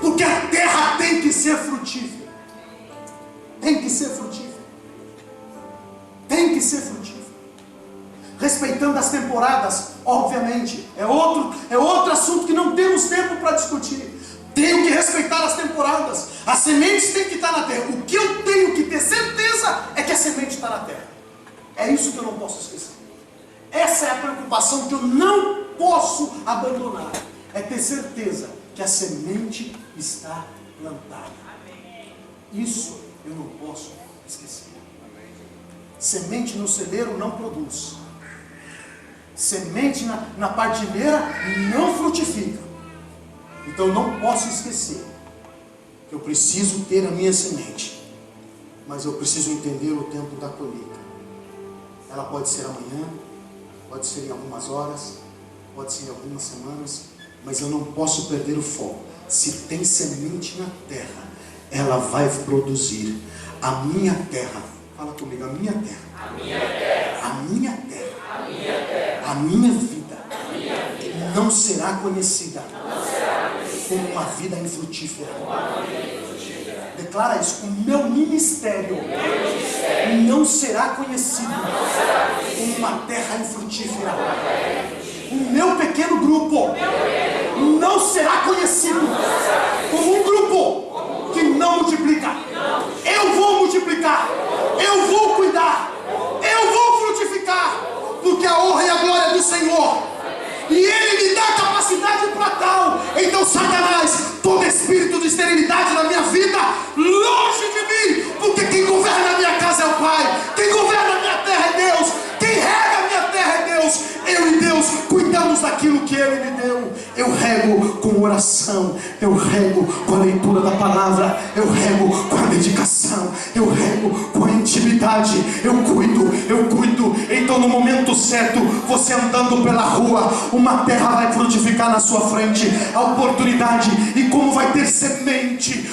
B: Porque a terra tem que ser frutífera. Tem que ser frutífera. Tem que ser frutífera. Respeitando as temporadas, obviamente. É outro assunto que não temos tempo para discutir. Tenho que respeitar as temporadas. As sementes têm que estar na terra. O que eu tenho que ter certeza é que a semente está na terra. É isso que eu não posso esquecer. Essa é a preocupação que eu não posso abandonar. É ter certeza que a semente está plantada. Isso eu não posso esquecer. Semente no celeiro não produz. Semente na partilheira não frutifica. Então eu não posso esquecer que eu preciso ter a minha semente, mas eu preciso entender o tempo da colheita. Ela pode ser amanhã, pode ser em algumas horas, pode ser em algumas semanas, mas eu não posso perder o foco. Se tem semente na terra, ela vai produzir. A minha terra, fala comigo, a minha terra, a minha terra, a minha terra, a minha terra, a minha vida, não será conhecida como uma vida infrutífera. Declara isso: o meu ministério não será conhecido como uma terra infrutífera. O meu pequeno grupo não será conhecido como um grupo que não multiplica. Eu vou multiplicar, eu vou cuidar, eu vou frutificar, porque a honra e a glória é do Senhor, e Ele me dá capacidade para tal. Então, Satanás, todo espírito de esterilidade na minha vida, longe de mim, porque quem governa a minha casa é o Pai, quem governa a minha terra é Deus, quem rega a minha terra é Deus. Eu e Deus cuidamos daquilo que Ele me deu. Eu rego com oração, eu rego com a leitura da palavra, eu rego com a dedicação, eu rego com a intimidade. intimidade, eu cuido. Então no momento certo, você andando pela rua, uma terra vai frutificar na sua frente, a oportunidade. E como vai ter semente,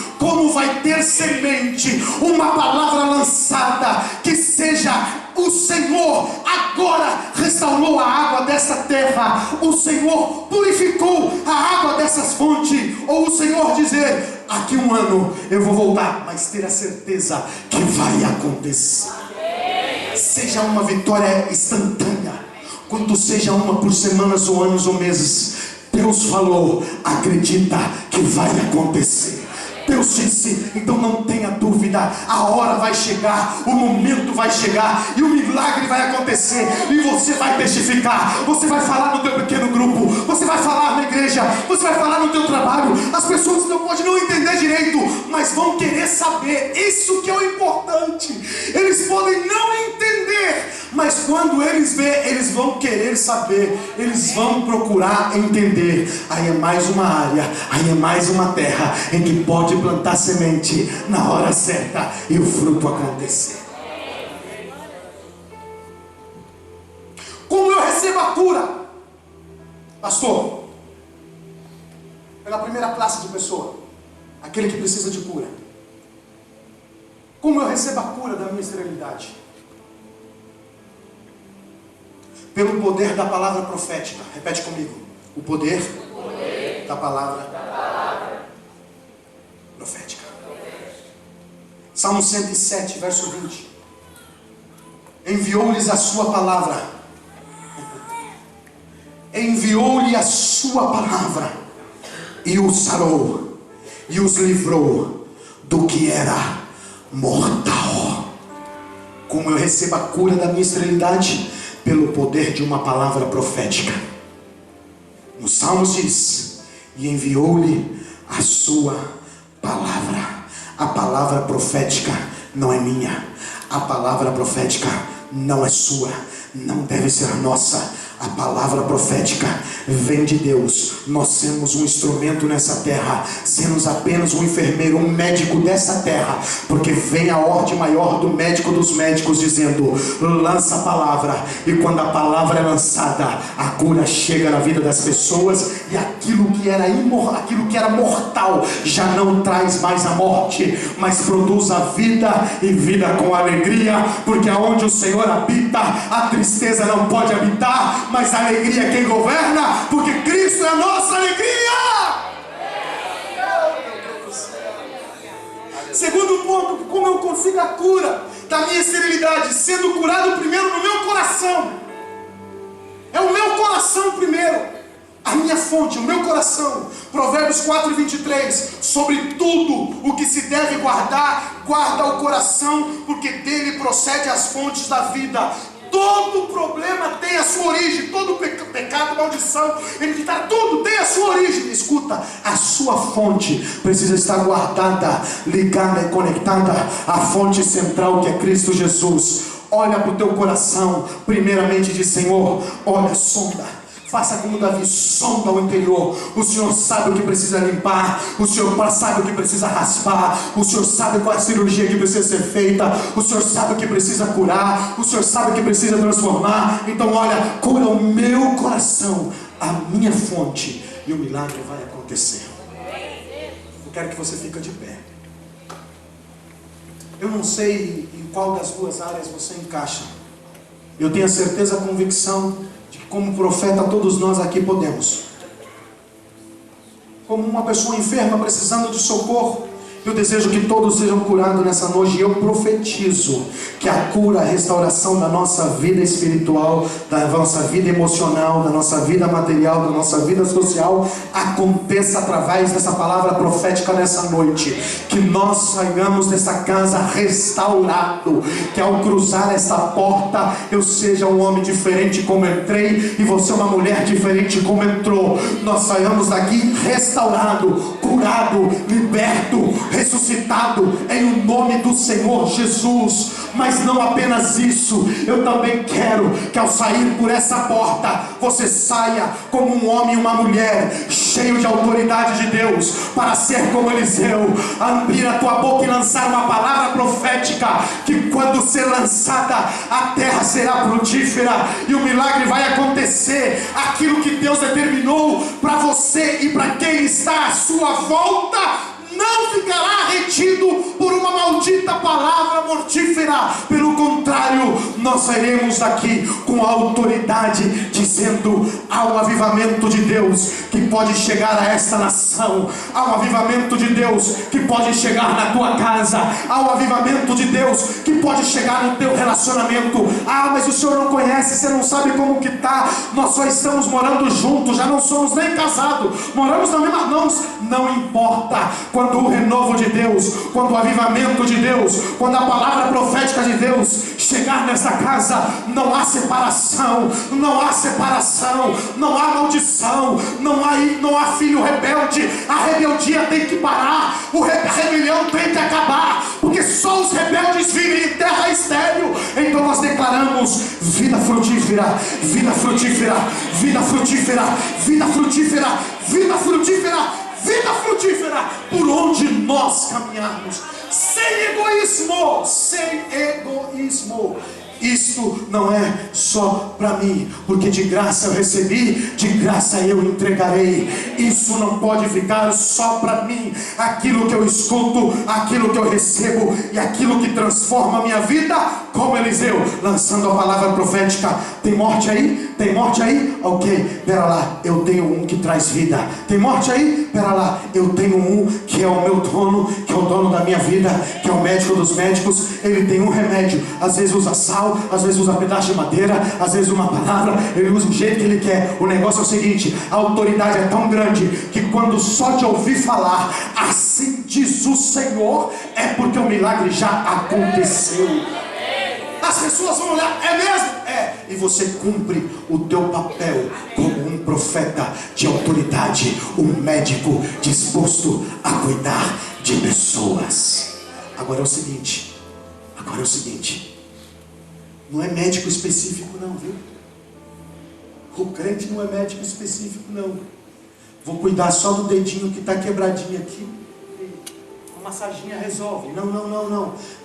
B: uma palavra lançada, que seja: o Senhor agora restaurou a água dessa terra, o Senhor purificou a água dessas fontes. Ou o Senhor dizer: aqui um ano eu vou voltar, mas ter a certeza que vai acontecer. Seja uma vitória instantânea, quanto seja uma por semanas ou anos ou meses. Deus falou, acredita que vai acontecer. Deus disse, então não tenha dúvida, a hora vai chegar, o momento vai chegar, e o milagre vai acontecer, e você vai testificar, você vai falar no teu pequeno grupo, você vai falar na igreja, você vai falar no teu trabalho. As pessoas podem não entender direito, mas vão querer saber. Isso que é o importante. Eles podem não entender, mas quando eles verem, eles vão querer saber, eles vão procurar entender. Aí é mais uma área, aí é mais uma terra em que pode plantar semente na hora certa e o fruto acontecer. Como eu recebo a cura, pastor? Pela primeira classe de pessoa, aquele que precisa de cura. Como eu recebo a cura da minha esterilidade? Pelo poder da palavra profética. Repete comigo: o poder da palavra profética. Salmo 107, verso 20. Enviou-lhes a sua palavra. Enviou-lhe a sua palavra e os sarou e os livrou do que era mortal. Como eu recebo a cura da minha esterilidade? Pelo poder de uma palavra profética. No Salmos diz: e enviou-lhe a sua palavra. A palavra profética não é minha, a palavra profética não é sua, não deve ser nossa. A palavra profética vem de Deus. Nós somos um instrumento nessa terra, sermos apenas um enfermeiro, um médico dessa terra, porque vem a ordem maior do médico dos médicos dizendo: lança a palavra. E quando a palavra é lançada, a cura chega na vida das pessoas, e aquilo que era aquilo que era mortal já não traz mais a morte, mas produz a vida, e vida com alegria, porque aonde o Senhor habita, a tristeza não pode habitar, mas a alegria é quem governa, porque Cristo é a nossa alegria. Segundo ponto, como eu consigo a cura da minha esterilidade? Sendo curado primeiro no meu coração. É o meu coração primeiro, a minha fonte, o meu coração. Provérbios 4, 23. Sobre tudo o que se deve guardar, guarda o coração, porque dele procede as fontes da vida. Todo problema tem a sua origem, todo pecado, maldição, tudo tem a sua origem. Escuta, a sua fonte precisa estar guardada, ligada e conectada à fonte central, que é Cristo Jesus. Olha para o teu coração, primeiramente diz: Senhor, olha, sonda. Faça como Davi, sonda o interior. O Senhor sabe o que precisa limpar, o Senhor sabe o que precisa raspar, o Senhor sabe qual é a cirurgia que precisa ser feita, o Senhor sabe o que precisa curar, o Senhor sabe o que precisa transformar. Então olha, cura o meu coração, a minha fonte, e o milagre vai acontecer. Eu quero que você fique de pé. Eu não sei em qual das duas áreas você encaixa. Eu tenho a certeza, a convicção de que, como profeta, todos nós aqui podemos. Como uma pessoa enferma precisando de socorro, eu desejo que todos sejam curados nessa noite. E eu profetizo que a cura, a restauração da nossa vida espiritual, da nossa vida emocional, da nossa vida material, da nossa vida social, aconteça através dessa palavra profética nessa noite. Que nós saímos dessa casa restaurado, que ao cruzar essa porta eu seja um homem diferente como entrei, e você uma mulher diferente como entrou. Nós saímos daqui restaurado, curado, liberto,
A: ressuscitado em o nome do Senhor Jesus. Mas não apenas isso, eu também quero que ao sair por essa porta, você saia como um homem e uma mulher, cheio de autoridade de Deus, para ser como Eliseu, abrir a tua boca e lançar uma palavra profética, que quando ser lançada, a terra será frutífera, e o milagre vai acontecer. Aquilo que Deus determinou para você e para quem está à sua volta, não ficará retido por uma maldita palavra mortífera. Pelo contrário, nós sairemos daqui com a autoridade, dizendo: há um avivamento de Deus que pode chegar a esta nação, há um avivamento de Deus que pode chegar na tua casa, há um avivamento de Deus que pode chegar no teu relacionamento. Ah, mas o senhor não conhece, você não sabe como que está. Nós só estamos morando juntos, já não somos nem casados, moramos na mesma. Não importa. Quando o renovo de Deus, quando o avivamento de Deus, quando a palavra profética de Deus chegar nessa casa, não há separação, não há separação, não há maldição, não há filho rebelde. A rebeldia tem que parar, a rebelião tem que acabar, porque só os rebeldes vivem em terra estéril. Então nós declaramos vida frutífera, vida frutífera, vida frutífera, vida frutífera, vida frutífera, vida frutífera, por onde nós caminharmos, sem egoísmo, sem egoísmo. Isto não é só para mim, porque de graça eu recebi, de graça eu entregarei. Isso não pode ficar só para mim. Aquilo que eu escuto, aquilo que eu recebo e aquilo que transforma a minha vida, como Eliseu, lançando a palavra profética. Tem morte aí? Tem morte aí? Ok, pera lá, eu tenho um que traz vida. Tem morte aí? Pera lá, eu tenho um que é o meu dono, que é o dono da minha vida, que é o médico dos médicos. Ele tem um remédio, às vezes usa sal, às vezes usa pedaço de madeira, às vezes uma palavra, ele usa o jeito que ele quer. O negócio é o seguinte: a autoridade é tão grande que quando só de ouvir falar, assim diz o Senhor, é porque o milagre já aconteceu. As pessoas vão olhar, é mesmo? É, e você cumpre o teu papel como um profeta de autoridade, um médico disposto a cuidar de pessoas. Agora é o seguinte, não é médico específico não, viu? O crente não é médico específico não. Vou cuidar só do dedinho que está quebradinho aqui. A massaginha resolve.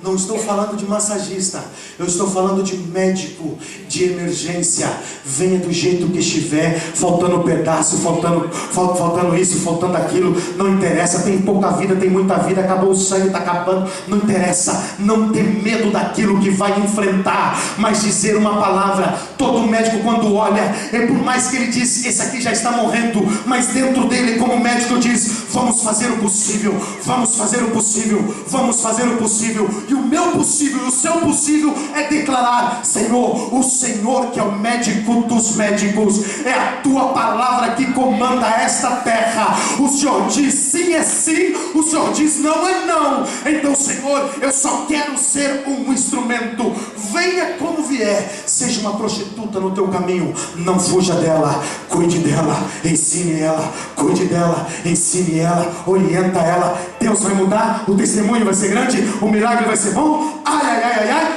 A: Não estou falando de massagista. Eu estou falando de médico de emergência. Venha do jeito que estiver, faltando um pedaço, faltando isso, faltando aquilo. Não interessa, tem pouca vida, tem muita vida, acabou o sangue, está acabando. Não interessa. Não ter medo daquilo que vai enfrentar, mas dizer uma palavra. Todo médico, quando olha, por mais que ele diz: esse aqui já está morrendo, mas dentro dele, como médico, diz: vamos fazer o possível, vamos fazer o possível, vamos fazer o possível. E o meu possível e o seu possível é declarar: Senhor, o Senhor que é o médico dos médicos, é a tua palavra que comanda esta terra. O Senhor diz sim é sim, o Senhor diz não é não. Então, Senhor, eu só quero ser um instrumento. Venha como vier, seja uma prostituta no teu caminho, não fuja dela, cuide dela, ensine ela, cuide dela, ensine ela, orienta ela. Deus vai mudar, o testemunho vai ser grande, o milagre vai ser bom,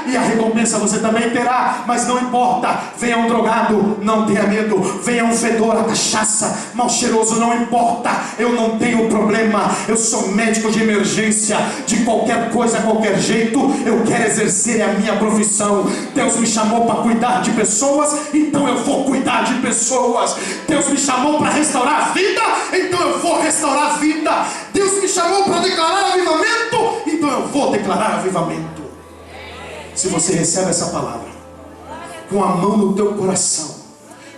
A: e a recompensa você também terá. Mas não importa, venha um drogado, não tenha medo, venha um fedor a cachaça, mal cheiroso, não importa, eu não tenho problema, eu sou médico de emergência, de qualquer coisa, qualquer jeito, eu quero exercer a minha profissão. Deus me chamou para cuidar de pessoas, então eu vou cuidar de pessoas. Deus me chamou para restaurar a vida, então eu vou restaurar a vida. Deus me chamou para declarar avivamento, então eu vou declarar avivamento. Se você recebe essa palavra com a mão no teu coração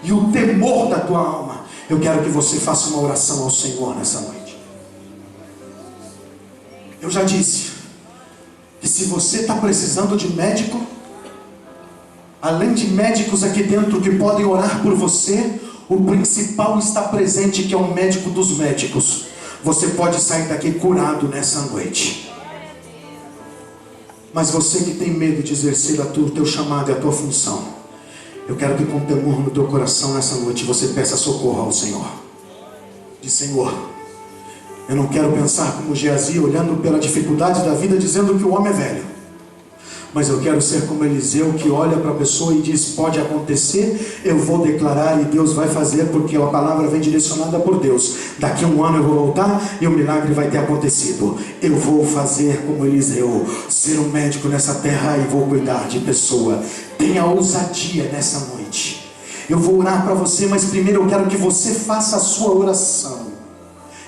A: e o temor da tua alma, eu quero que você faça uma oração ao Senhor nessa noite. Eu já disse que se você está precisando de médico, além de médicos aqui dentro que podem orar por você, o principal está presente, que é o médico dos médicos. Você pode sair daqui curado nessa noite. Mas você que tem medo de exercer o teu chamado e a tua função, eu quero que com temor no teu coração nessa noite você peça socorro ao Senhor. Diz: Senhor, Eu não quero pensar como Geazi, olhando pela dificuldade da vida, dizendo que o homem é velho. Mas eu quero ser como Eliseu, que olha para a pessoa e diz: pode acontecer, eu vou declarar e Deus vai fazer, porque a palavra vem direcionada por Deus. Daqui a um ano eu vou voltar e o milagre vai ter acontecido. Eu vou fazer como Eliseu, ser um médico nessa terra e vou cuidar de pessoa. Tenha ousadia nessa noite. Eu vou orar para você, mas primeiro eu quero que você faça a sua oração.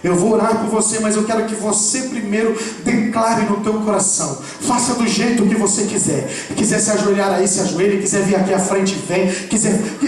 A: Eu vou orar por você, mas eu quero que você primeiro declare no teu coração. Faça do jeito que você quiser. Quiser se ajoelhar aí, se ajoelhe. Quiser vir aqui à frente, vem.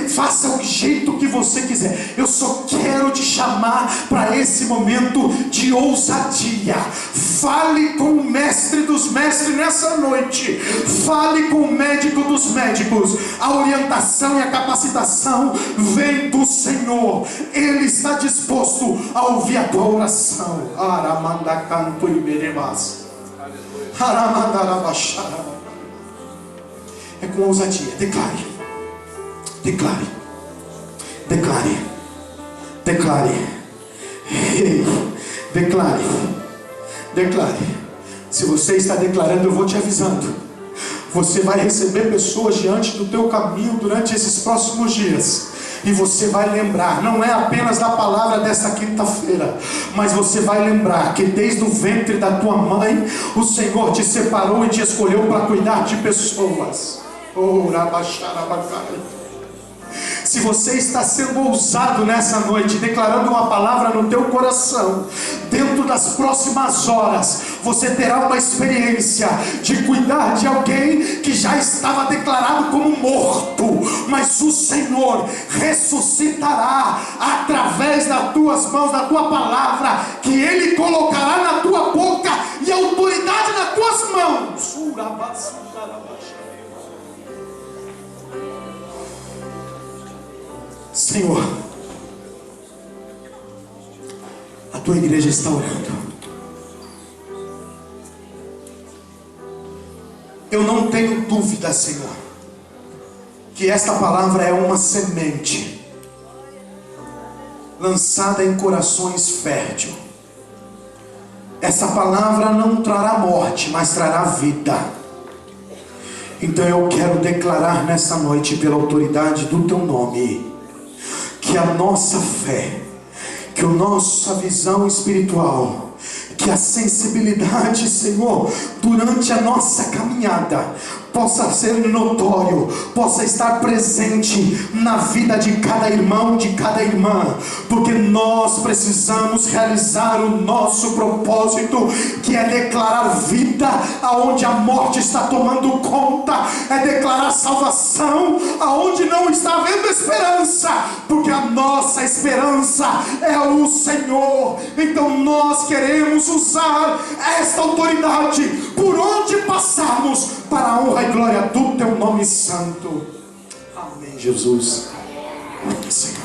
A: Faça o jeito que você quiser. Eu só quero te chamar para esse momento de ousadia. Fale com o mestre dos mestres nessa noite. Fale com o médico dos médicos. A orientação e a capacitação vem do Senhor. Ele está disposto a ouvir a tua oração. Aramandacanto e berebas. Aramandarabachara. É com ousadia. Declare. Declare. Declare. Declare. Ei, declare. Declare. Se você está declarando, eu vou te avisando. Você vai receber pessoas diante do teu caminho durante esses próximos dias. E você vai lembrar, não é apenas da palavra desta quinta-feira, mas você vai lembrar que desde o ventre da tua mãe, o Senhor te separou e te escolheu para cuidar de pessoas. Oh, Rabaxarabacai. Se você está sendo ousado nessa noite, declarando uma palavra no teu coração, dentro das próximas horas, você terá uma experiência de cuidar de alguém que já estava declarado como morto, mas o Senhor ressuscitará através das tuas mãos, da tua palavra, que Ele colocará na tua boca e autoridade nas tuas mãos. Senhor, a tua igreja está orando. Eu não tenho dúvida, Senhor, que esta palavra é uma semente lançada em corações férteis. Essa palavra não trará morte, mas trará vida. Então eu quero declarar nessa noite, pela autoridade do teu nome, que a nossa fé, que a nossa visão espiritual, que a sensibilidade, Senhor, durante a nossa caminhada, possa ser notório, possa estar presente na vida de cada irmão, de cada irmã, porque nós precisamos realizar o nosso propósito, que é declarar vida aonde a morte está tomando conta, é declarar salvação aonde não está havendo esperança, porque a nossa esperança é o Senhor. Então nós queremos usar esta autoridade por onde passarmos, para a honra e glória do teu nome santo. Amém, Jesus. Amém, Senhor.